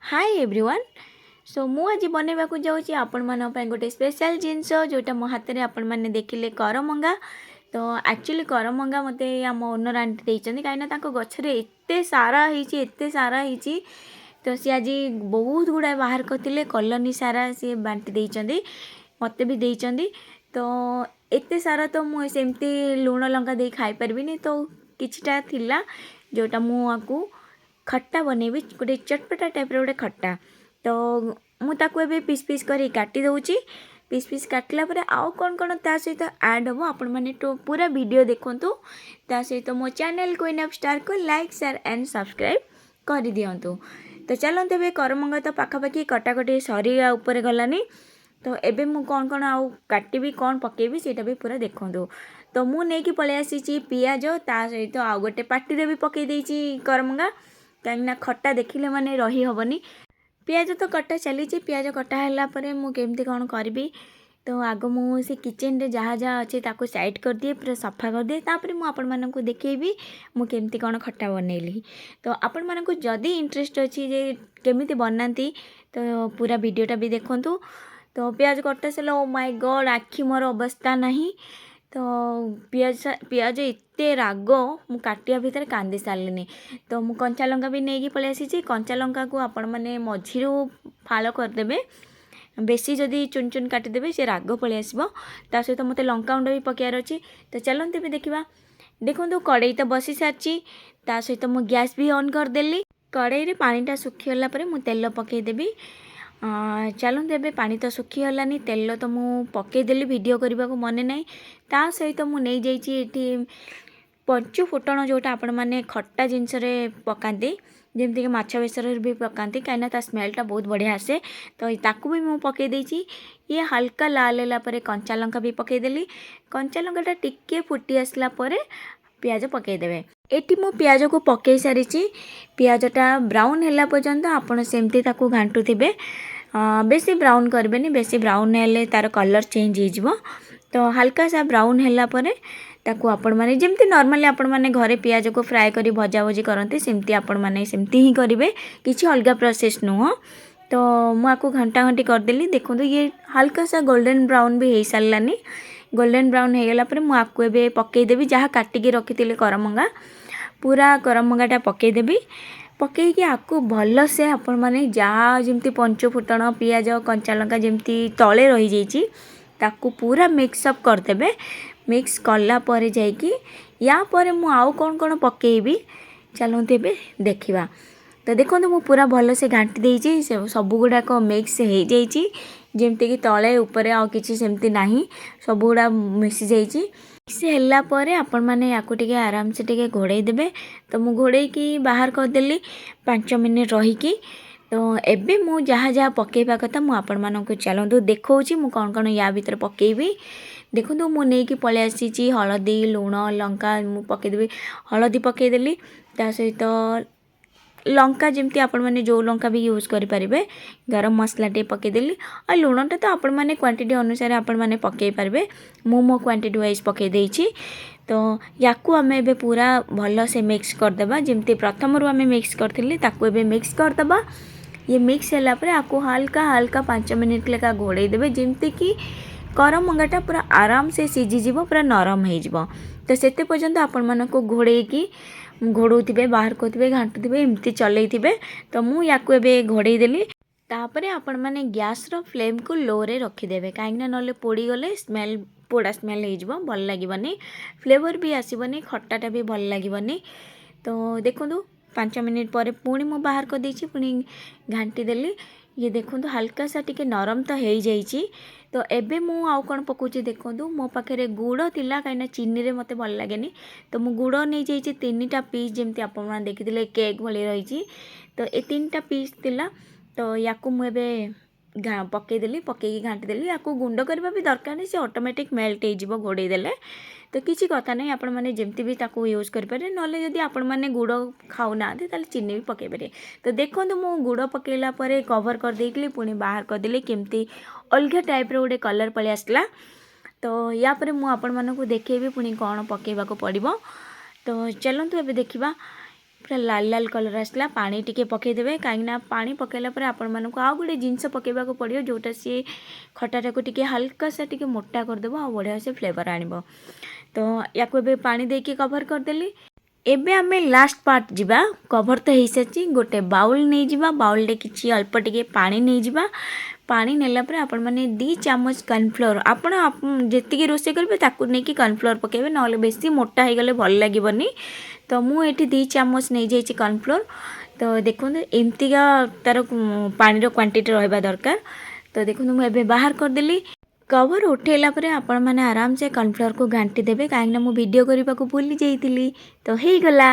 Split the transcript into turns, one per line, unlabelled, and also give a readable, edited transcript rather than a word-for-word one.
Hi everyone. सो मु आज बनैबा जाऊँगी आपण मान गोटे स्पेशल जिनस जोटा मो हाथ में आपण मैंने देखिले करमंगा। तो एक्चुअली करमंगा मत आम ओनर आंटी देती कहीं गचर एत सारा होती तो सी आज बहुत गुड़ाए बाहर करते कॉलोनी सारा सी बांटी देती मत भी देती। तो एत सारा तो मुझे लुण लंका दे खाई पार्बनी तो किछिटा थिला जोटा मुझे खट्टा बनैबी गोटे चटपटा टाइप गोटे खट्टा। तो मुझे पीस पीस कर काटी दूची पीस पीस काटला पर आउ कौन कौन ता सहित ऐड हम आपण मैंने तो पूरा वीडियो देखंतु। ता सहित मो चैनल क्वीन ऑफ स्टार को लाइक शेयर एंड सब्सक्राइब कर दियंतु। तो चलते ए करमंगा तो पाखापाखि कटाकटी सरीरा ऊपर गलानी। तो एबे मु कौन कौन आउ काटिबी कौन पकेबी सेटा भी पूरा देखंतु। तो मु नेकी पळे आसीची पियाज ता सहित आउ गोटे पार्टी भी पकई देची करमंगा कहीं खट्टा देखिले माने रही हबनी। पियाज तो कटा चली पियाज कटा है मुझे कौन करी। तो आग मुझे किचन रे जहाँ जहाँ अच्छे ताको साइड कर दिए पूरा सफा कर दिए तापर मुझे देखी मुझे कौन खट्टा बनैली। तो आपण मानक जदि इंटरेस्ट अच्छी जे केमिति बनाती तो पूरा वीडियोटा भी देखंतु। तो पियाज कटा सारे ओ माय गॉड आखि मोर अवस्था नहीं। तो पियाज एते राग मु काटिया भितर कांदी सारे। तो मु कंचा लंका भी नहीं पलि आसी कंचा लंका को आपण मैंने मझीरू फाड़ करदे बेसी जदि चुन चुन काटिदेवे से राग पलि आसो। ता सहित मत लंका गुंड भी पकेयार अच्छी। तो चलते भी देखा देखो कड़ई तो बसी सारी ता सहित मु गैस भी ऑन करदेली। कड़ई रे पानीटा सुखीगला मु तेल पकईदेवी। चलते एबे पानी तो सुखीगलानी तेल तो मु पकईदेली वीडियो करने को मन ना। ता सहित मु नहीं जाइए पंचु फुटण जोटा आपण मैंने खट्टा जिनस पकाती जमीक माछ बेसर भी पकाती कहीं ता स्मेलटा बहुत बढ़िया आसे। तो ताकू भी मुझे पकई देची। ये हल्का लाल है कंचा लंका भी पकईदेली। कंचा लंकाटा टिके फुटी आसला पियाज पकईदेवे। एटी मु पियाज को पकई सारी पियाजटा ब्राउन है पर्यंत आपड़ सेमती ताकू घांटुथिबे। बेसी ब्राउन करबेनी बेसी ब्राउन हेले तार कलर चेंज हो। तो हल्का सा ब्राउन है ताकू आपण माने जेमती नॉर्मली आपण माने घरे पियाज को फ्राए करी भजा भजी करते सेमती आपण माने सेमती ही करेंगे किसी अलग प्रोसेस नुह। तो मुझे घंटा घंटी करदेली देखो ये हल्का सा गोल्डन ब्राउन भी हो सारानी। गोल्डन ब्राउन हो गला मुझे पकईदेवी जहाँ काटिकी रखी करमंगा पूरा करमंगाटा पकईदेवी। पकईकि आपको भल से आपण माने जहाँ जमती पंचु फुटण पियाज कंचा लंका जमती तले रही जाइए ताकू पूरा मिक्सअप करदेवे। मिक्स कला पर जाइकी या पर मु आउ कौन कौन पकईबी चलते ए देखा। तो देखो मु पूरा भल से घाटी देची सब गुड़ाक मिक्स हो जाइए जमती कि तले ऊपर आ कि सेमती नहीं सब गुड़ा मिसी जाइए। मिक्स है आपण मैंने या आराम से टे घोड़े देवे। तो मु घोड़े की बाहर करदेली 5 मिनट रहीकि। तो एबे मु जहाँ जहाँ पकेबा कथा मु आपण मानक चलतु देखौची मु कौन कौन या भीतर पकेबी। देखो मु नहीं पलि आसी हलदी लुण लंका मु पकईदेवी। हलदी पकईदेली ता सहित लंका जमती आपण मैंने जो लंका भी यूज करें गरम मसला टे पकईदेली। और लुणटा तो आपण मैंने क्वांटिटी अनुसार आपण मैंने पकई पारे मु मो क्वांटिटी वाइज पकई देइछि। तो याकू आम ए पूरा भल से मिक्स करदे जमती प्रथम रू आम मिक्स करथिले ताकू ए मिक्स करदबा। ये मिक्स है आपको हल्का हल्का 5 मिनट लेका घोड़े देवे जमती कि करमंगाटा पूरा आराम से सीझीज पूरा नरम हो। तो सेते पर्यंत आपण मानक घोड़े घोड़े बाहर करेंगे घाटुवे एमती चलते। तो मु याकू ए घोड़े देली तापर आपण मैंने गैस रो फ्लेम को लो रे रखीदेवे कहीं ना पोड़ी गले स्मेल पोड़ा स्मेल हो भल लगे फ्लेवर भी आसबनी खट्टाटा भी भल लगे। तो देखो 5 मिनट पर पुणी मु बाहर कर देछि पुणी घांटी देली। ये देखो हल्का सा टिके नरम तो हो जाइए। तो एबे मु आउ कौन पकाउछि देखो मो पाखे गुड़ थिला कहीं चीनी रे मते भल लागेनी। तो मु गुड़ नहीं जाइए 3टा पीस जमती आपन देखिथिले केक भली रही। तो ये 3टा पीस थिला। तो याकू मुझे पकईदेली पकईकी घाटी देली। या गुंड करवा भी दरकार नहीं से ऑटोमेटिक मेल्ट हो घोड़े देले। तो किसी कथा नहीं आपण मैंने जमती भी ताको यूज करें ना जदि आपण मैंने गुड़ खाऊना चीनी भी पकई पारे। तो देखो मु गुड़ पकईला कवर कर देली पुणी बाहर करदेली केमती अलग टाइप रो गोटे कलर पलि आसला। तो या पर मुझे आपण मानक देखेबी पुणी कौन पकईबा को पड़िबो। तो चलतु ए देखा पूरा लाल लाल कलर आसला पानी टिके पकईदेवे कहीं पानी पकईला आपण मानक आउ गोटे जिनस पकईवा पड़ो जोटा सी खटाटा को टिके हल्का सा टिके मोटा करदेव आ बढ़िया से फ्लेवर आनिब। तो या पानी देके कवर करदेली। एबे आमे लास्ट पार्ट जिबा कवर तो हो सारी गोटे बाउल नहीं जिबा बाउल किसी अल्प टिके पानी नहीं जिबा पानी नेला पर आपण माने 2 चामच कॉर्नफ्लोर आपण जेतिकी रोसे करबे ताकू नेकी कॉर्नफ्लोर पकेबे नले बेसी मोटा हो गले भल लागिबनी। तो मु एठी 2 चामच नहीं जाइछि कॉर्नफ्लोर। तो देखो एमतीका तार पानी रो क्वांटिटी रहबा दरकार। तो देखो मु एबे बाहर कर देली कवर उठेला परे आपण माने आराम से कॉर्नफ्लोर को घांटी देबे कहीं मु वीडियो करबा को भूली जाइतिली। तो हेई गला।